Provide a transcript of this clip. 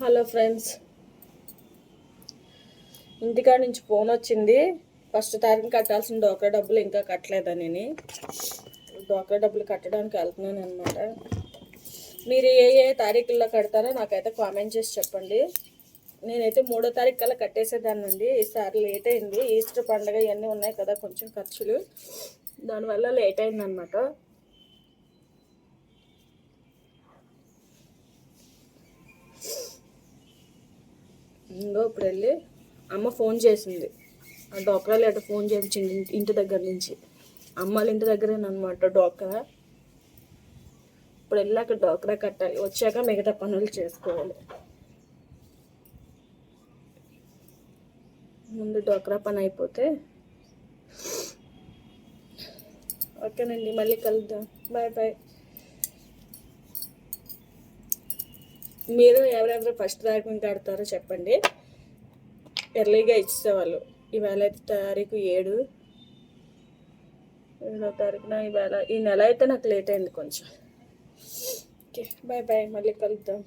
Hello friends, ఇంటికాడ నుంచి phone వచ్చింది. ఫస్ట్ తారీఖు కట్టాల్సిన డోక్రా డబ్బులు ఇంకా కట్టలేదని. డోక్రా డబ్బులు కట్టడానికి వెళ్తున్నాను అనమాట. మీరు ఏ తారీఖుల్లో కడతారో నాకైతే కామెంట్ చేసి చెప్పండి. నేనైతే 3వ తారీఖు కల్లా కట్టేసేదానండి. ఈసారి లేట్ అయింది. ఈస్టర్ పండుగ ఇవన్నీ ఉన్నాయి కదా, కొంచెం ఖర్చులు, దానివల్ల లేట్ అయిందనమాట. ఇంకో ఇప్పుడు వెళ్ళి అమ్మ ఫోన్ చేసింది. ఆ డోక్రా లేట ఫోన్ చేయించింది ఇంటి దగ్గర నుంచి. అమ్మాళ్ళ ఇంటి దగ్గరేనమాట డోక్రా. ఇప్పుడు వెళ్ళాక డోక్రా కట్టాలి, వచ్చాక మిగతా పనులు చేసుకోవాలి. ముందు డోక్రా పని అయిపోతే ఓకేనండి. మళ్ళీ కలుద్దాం. Bye bye. మీరు ఎవరెవరు ఫస్ట్ తారీఖు కడతారో చెప్పండి. ఎర్లీగా ఇచ్చేవాళ్ళు. ఈవేళ అయితే తారీఖు 7వ తారీఖున. ఈవేళ ఈ నెల అయితే నాకు లేట్ అయింది కొంచెం. Okay, bye bye. మళ్ళీ కలుద్దాం.